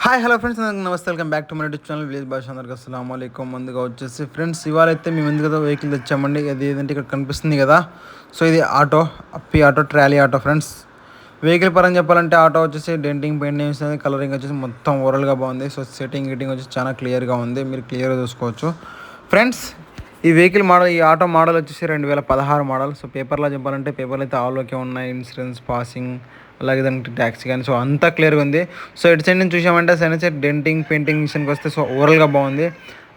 Hi hello friends, అందరికీ నమస్తే. Welcome back to my YouTube channel village భాష. అందరికీ అస్సలాము అలైకుం. ముందుగా వచ్చేసి ఫ్రెండ్స్, ఇవాళ అయితే మేము ఎందుకు వెహికల్ తెచ్చామండి. అది ఏదంటే ఇక్కడ కనిపిస్తుంది కదా. సో ఇది auto, Ape auto, trolley auto friends. Vehicle పరంగా చెప్పాలంటే ఆటో వచ్చేసి డెంటింగ్, పెయింటింగ్, కలరింగ్ వచ్చేసి మొత్తం ఓవరాల్గా బాగుంది. సో సెట్టింగ్ గిటింగ్ వచ్చేసి చాలా క్లియర్గా ఉంది, మీరు క్లియర్గా చూసుకోవచ్చు ఫ్రెండ్స్. ఈ వెహికల్ మోడల్, ఈ ఆటో మోడల్ వచ్చేసి 2016 మోడల్. సో పేపర్లో చెప్పాలంటే పేపర్లు అయితే ఆల్ ఓకే ఉన్నాయి. ఇన్సూరెన్స్, పాసింగ్, అలాగే దానికి ట్యాక్సీ కానీ సో అంతా క్లియర్గా ఉంది. సో ఇటు సైడ్ నుంచి చూసామంటే సైడ్ డెంటింగ్, పెయింటింగ్ మిషన్కి వస్తే సో ఓవరాల్గా బాగుంది.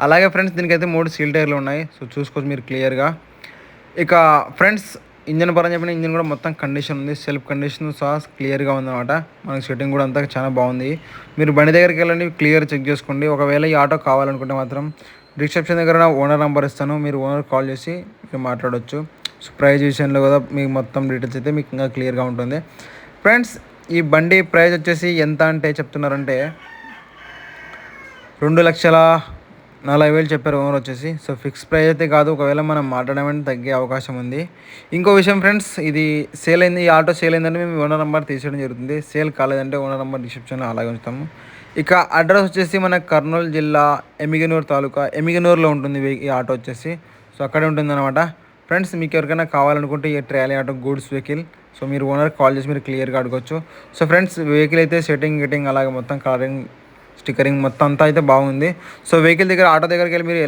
అలాగే ఫ్రెండ్స్ దీనికైతే 3 సీల్ టైర్లు ఉన్నాయి. సో చూసుకోవచ్చు మీరు క్లియర్గా. ఇక ఫ్రెండ్స్ ఇంజన్ పరంగా చెప్పిన ఇంజన్ కూడా మొత్తం కండిషన్ ఉంది, సెల్ఫ్ కండిషన్ సహా క్లియర్గా ఉందన్నమాట. మనకి సెట్టింగ్ కూడా అంతా చాలా బాగుంది. మీరు బండి దగ్గరికి వెళ్ళండి, క్లియర్ చెక్ చేసుకోండి. ఒకవేళ ఈ ఆటో కావాలనుకుంటే మాత్రం రిసెప్షన్ దగ్గర ఓనర్ నెంబర్ ఇస్తాను, మీరు ఓనర్ కాల్ చేసి మీరు మాట్లాడవచ్చు. సో ప్రైజ్ విషయంలో కూడా మీకు మొత్తం డీటెయిల్స్ అయితే మీకు ఇంకా క్లియర్గా ఉంటుంది ఫ్రెండ్స్. ఈ బండి ప్రైస్ వచ్చేసి ఎంత అంటే చెప్తున్నారంటే 2,40,000 చెప్పారు ఓనర్ వచ్చేసి. సో ఫిక్స్ ప్రైస్ అయితే కాదు, ఒకవేళ మనం మాట్లాడమంటే తగ్గే అవకాశం ఉంది. ఇంకో విషయం ఫ్రెండ్స్, ఇది సేల్ అయింది, ఈ ఆటో సేల్ అయిందంటే మేము ఓనర్ నెంబర్ తీసేయడం జరుగుతుంది. సేల్ కాలేదంటే ఓనర్ నెంబర్ డిస్క్రిప్షన్లో అలాగే ఉంచుతాము. ఇక అడ్రస్ వచ్చేసి మన కర్నూలు జిల్లా ఎమిగనూరు తాలూకా, ఎమిగనూరులో ఉంటుంది ఈ ఆటో వచ్చేసి. సో అక్కడే ఉంటుంది అనమాట ఫ్రెండ్స్. మీకు ఎవరికైనా కావాలనుకుంటే ఈ trolley auto goods vehicle, so మీరు ఓనర్ కాల్ చేసి మీరు క్లియర్గా అడగవచ్చు. సో ఫ్రెండ్స్ వెహికల్ అయితే సెట్టింగ్ గిటింగ్ అలాగే మొత్తం కలరింగ్, స్టిక్కరింగ్ మొత్తం అంతా అయితే బాగుంది. సో వెహికల్ దగ్గర ఆటో దగ్గరికి వెళ్ళి మీరు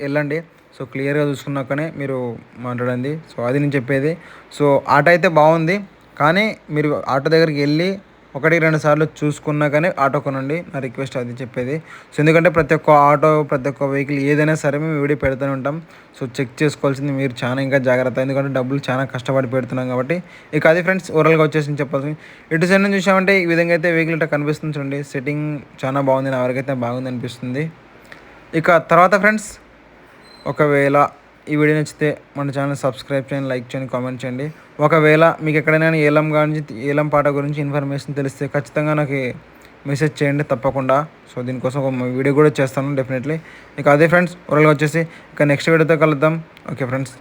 వెళ్ళండి. సో క్లియర్గా చూసుకున్నాకనే మీరు మాట్లాడండి. సో అది నేను చెప్పేది. సో ఆటో అయితే బాగుంది, కానీ మీరు ఆటో దగ్గరికి వెళ్ళి 1-2 సార్లు చూసుకున్నాకనే ఆటో కొనండి, నా రిక్వెస్ట్ అది చెప్పేది. సో ఎందుకంటే ప్రతి ఒక్క ఆటో, ప్రతి ఒక్క వెహికల్ ఏదైనా సరే మేము వీడియో పెడుతూనే ఉంటాం. సో చెక్ చేసుకోవాల్సింది మీరు చాలా ఇంకా జాగ్రత్త, ఎందుకంటే డబ్బులు చాలా కష్టపడి పెడుతున్నాం కాబట్టి. ఇక అది ఫ్రెండ్స్ ఓవరాల్గా వచ్చేసి చెప్పాల్సింది. ఇటు సైడ్ నుంచి చూసామంటే ఈ విధంగా అయితే వెహికల్ ఇట్లా కనిపిస్తుంది చూడండి. సెట్టింగ్ చాలా బాగుంది, నా వరకైతే బాగుంది అనిపిస్తుంది. ఇక తర్వాత ఫ్రెండ్స్, ఒకవేళ ఈ వీడియో నచ్చితే మన ఛానల్ సబ్స్క్రైబ్ చేయండి, లైక్ చేయండి, కామెంట్ చేయండి. ఒకవేళ మీకు ఎక్కడైనా ఏలం పాట గురించి ఇన్ఫర్మేషన్ తెలిస్తే ఖచ్చితంగా నాకు మెసేజ్ చేయండి తప్పకుండా. సో దీనికోసం ఒక వీడియో కూడా చేస్తాను డెఫినెట్లీ. ఇక అదే ఫ్రెండ్స్ ఓవరాల్గా వచ్చేసి ఇక నెక్స్ట్ వీడియోతో కలుద్దాం. Okay friends.